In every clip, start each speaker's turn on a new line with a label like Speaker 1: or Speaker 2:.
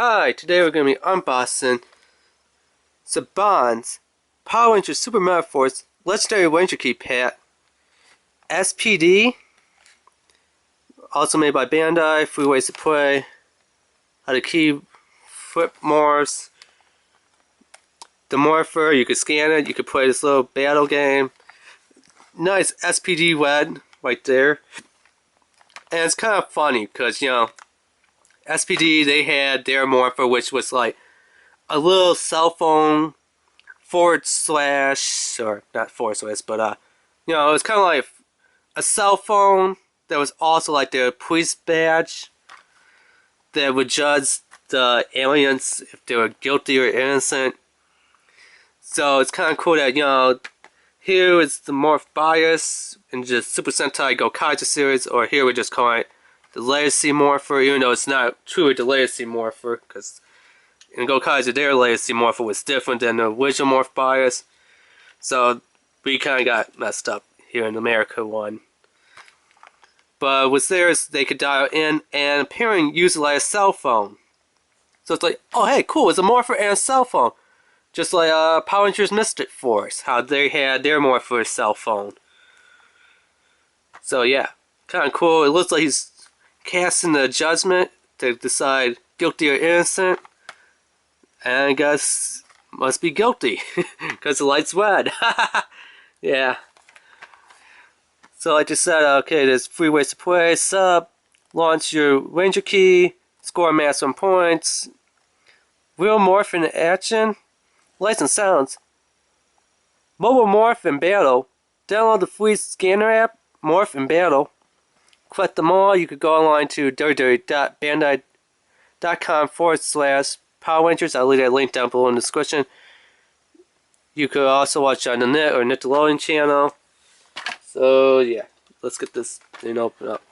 Speaker 1: Hi, today we're going to be unboxing Saban's Power Rangers Super Megaforce Legendary Ranger Key Pack S.P.D. Also made by Bandai, 3 ways to play, how to key flip morphs, the morpher, you can scan it, you can play this little battle game. Nice S.P.D. red right there. And it's kind of funny because, S.P.D. they had their morpher, which was like a little cell phone forward slash, or not forward slash, but it was kind of like a cell phone that was also like their police badge that would judge the aliens if they were guilty or innocent. So it's kind of cool that, here is the morph bias in just Super Sentai Go Kaiju series, or here we just call it the Legacy Morpher, even though it's not truly the Legacy Morpher, because in Go Kaiju their Legacy Morpher was different than the original morph bias. So we kind of got messed up here in America one. But with theirs, they could dial in and apparently use it like a cell phone. So it's like, oh hey, cool, it's a morpher and a cell phone. Just like Power Rangers Mystic Force, how they had their morpher cell phone. So yeah, kind of cool. It looks like he's casting the judgment to decide guilty or innocent. And I guess must be guilty because the light's red. Yeah. So like I said, okay, there's 3 ways to play. Sub, launch your Ranger Key, score maximum points, real morph in action, lights and sounds, mobile morph in battle. Download the free scanner app, Morph in Battle. Collect them all. You could go online to www.bandai.com/Power Rangers. I'll leave that link down below in the description. You could also watch on the net or Nickelodeon channel. So yeah, let's get this thing open up.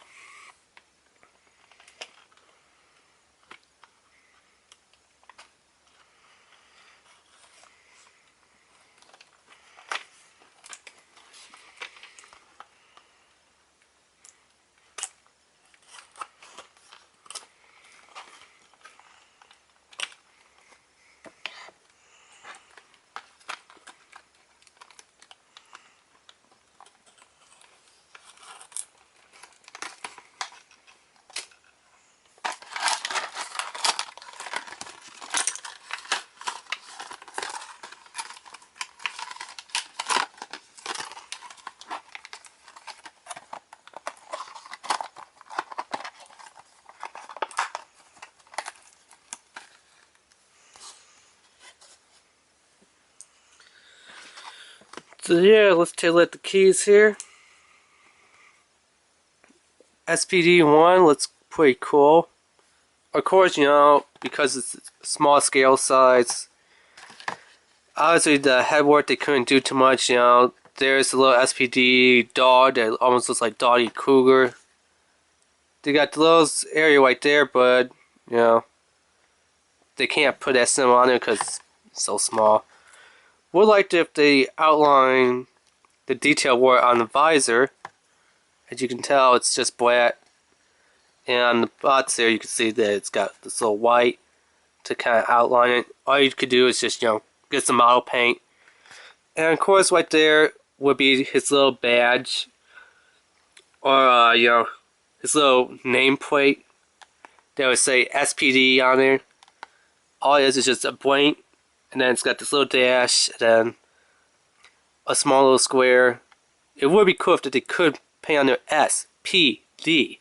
Speaker 1: So yeah, let's take a look at the keys here. S.P.D. 1 looks pretty cool. Of course, because it's a small scale size, obviously the headwork they couldn't do too much, There's a little S.P.D. dog that almost looks like Doggy Cougar. They got the little area right there, but, they can't put that symbol on there because it's so small. Would like if they outline the detail work on the visor. As you can tell, it's just black. And on the box there, you can see that it's got this little white to kind of outline it. All you could do is just, get some model paint. And of course, right there would be his little badge. Or, his little nameplate that would say S.P.D. on there. All it is just a blank. And then it's got this little dash, and then a small little square. It would be cool if they could paint on there S.P.D.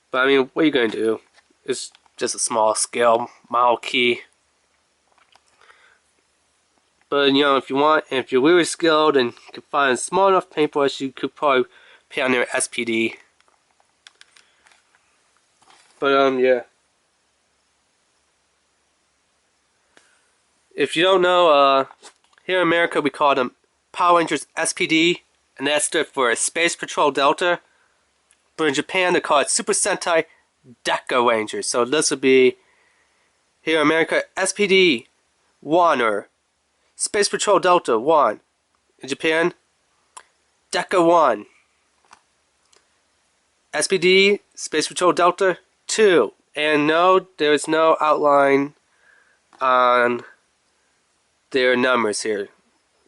Speaker 1: But I mean, what are you going to do? It's just a small scale model key. But if you want, and if you're really skilled and can find a small enough paintbrush, you could probably paint on there S.P.D. But yeah. If you don't know, here in America we call them Power Rangers S.P.D. and that stood for Space Patrol Delta. But in Japan they call it Super Sentai Deca Rangers. So this would be, here in America, S.P.D. 1 or Space Patrol Delta 1. In Japan, Deca 1. S.P.D. Space Patrol Delta 2. And no, there's no outline on their numbers here.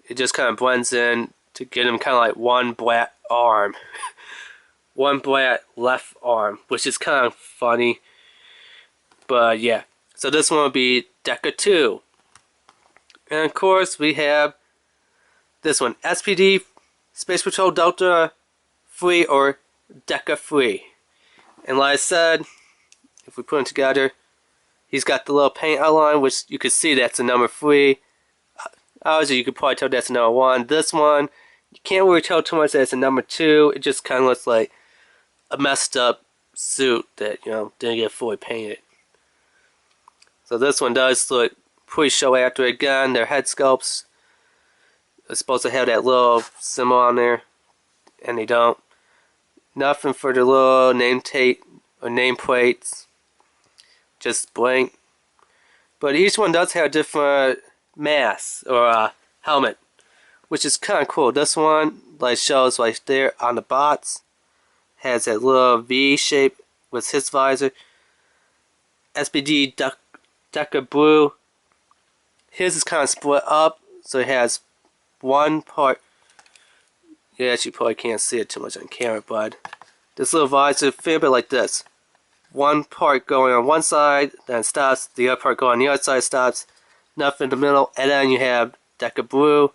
Speaker 1: It just kind of blends in to get them kind of like one black arm. One black left arm, which is kind of funny. But yeah, so this one will be Deca 2. And of course we have this one, S.P.D. Space Patrol Delta 3 or Deca 3. And like I said, if we put them together, he's got the little paint outline, which you can see that's a number 3. Obviously, you could probably tell that's a number 1. This one, you can't really tell too much that it's a number 2. It just kind of looks like a messed up suit that, didn't get fully painted. So this one does look pretty show after it. Again, their head sculpts are supposed to have that little symbol on there, and they don't. Nothing for the little name tape or nameplates, just blank. But each one does have a different mask or helmet, which is kind of cool. This one like shows right there on the bots, has that little V shape with his visor. S.P.D. Deca Blue, his is kind of split up, so it has one part. You actually probably can't see it too much on camera, but this little visor, think of it like this. One part going on one side, then stops, the other part going on the other side, stops, nothing in the middle, and then you have Deca Blue,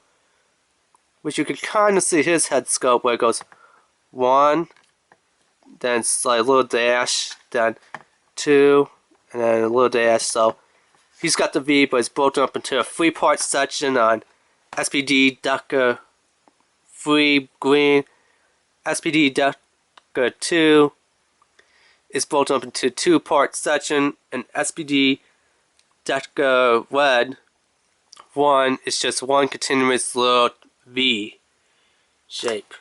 Speaker 1: which you can kind of see his head sculpt where it goes 1, then it's like a little dash, then 2, and then a little dash. So he's got the V, but it's broken up into a 3-part section on S.P.D. Deca 3 green. S.P.D. Deca 2 is broken up into 2-part section, and S.P.D. Deca red 1 is just one continuous little V shape,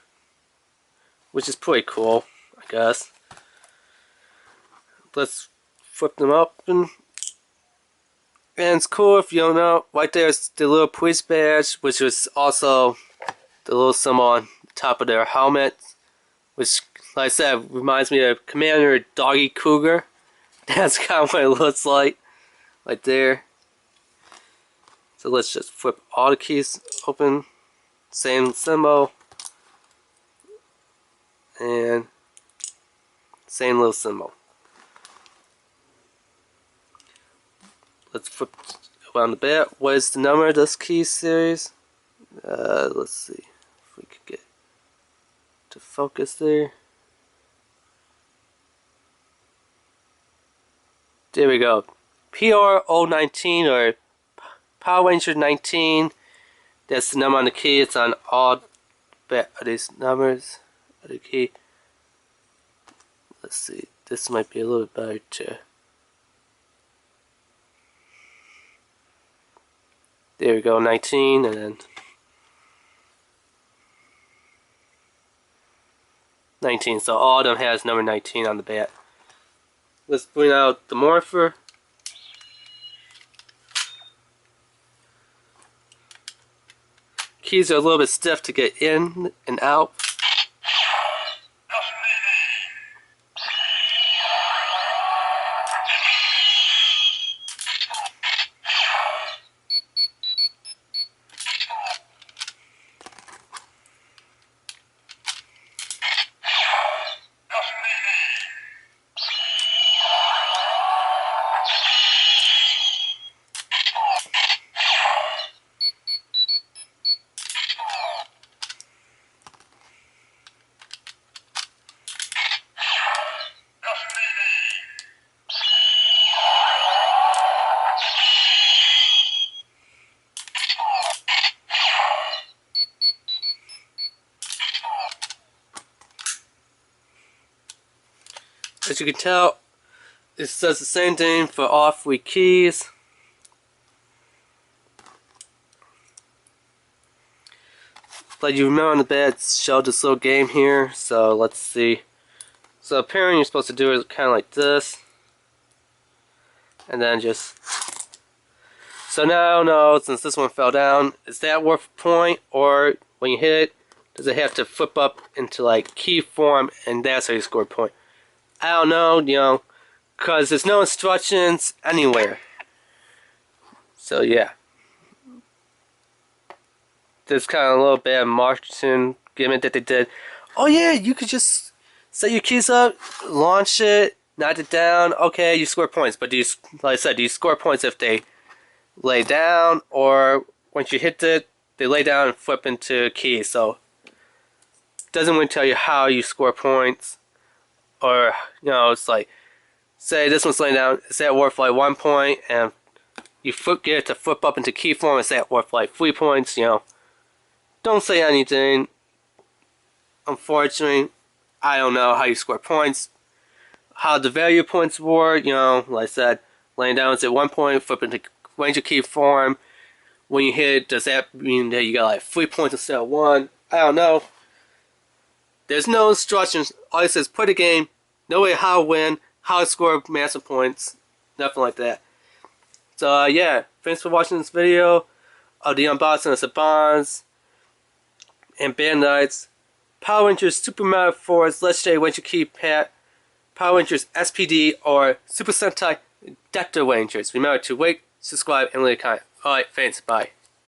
Speaker 1: which is pretty cool, I guess. Let's flip them up, and it's cool if you don't know. Right there's the little police badge, which was also the little symbol on the top of their helmet, which, like I said, reminds me of Commander Doggy Cougar. That's kind of what it looks like, right there. So let's just flip all the keys open. Same symbol. And same little symbol. Let's flip around the back. What is the number of this key series? Let's see if we could get to focus there. There we go. PR019 or Power Ranger 19. That's the number on the key. It's on all of these numbers of the key. Let's see. This might be a little bit better too. There we go, 19, and then 19. So all of them has number 19 on the back. Let's bring out the morpher. Keys are a little bit stiff to get in and out. As you can tell, it says the same thing for all 3 keys. Like you remember on the back, it showed this little game here. So let's see. So apparently you're supposed to do it kind of like this. And then just... So now I don't know, since this one fell down, is that worth a point? Or when you hit it, does it have to flip up into like key form and that's how you score a point? I don't know, because there's no instructions anywhere. So yeah, there's kind of a little bit of marketing gimmick that they did. Oh yeah, you could just set your keys up, launch it, knock it down. Okay, you score points, but do you, like I said, do you score points if they lay down, or once you hit it, they lay down and flip into keys? So it doesn't really tell you how you score points, or it's like, say this one's laying down, it's at worth like 1 point, and you get it to flip up into key form, it's at worth like 3 points. Don't say anything. Unfortunately, I don't know how you score points, how the value points work. Like I said, laying down is at 1 point, flip into ranger key form. When you hit it, does that mean that you got like 3 points instead of 1? I don't know. There's no instructions. All it says, play the game, no way how to win, how to score massive points, nothing like that. So yeah, thanks for watching this video of the unboxing of Saban's and Bandai's Power Rangers Super Megaforce Legendary Ranger Key Pack, Power Rangers S.P.D, or Super Sentai Delta Rangers. Remember to rate, subscribe, and leave a comment. Alright, thanks, bye.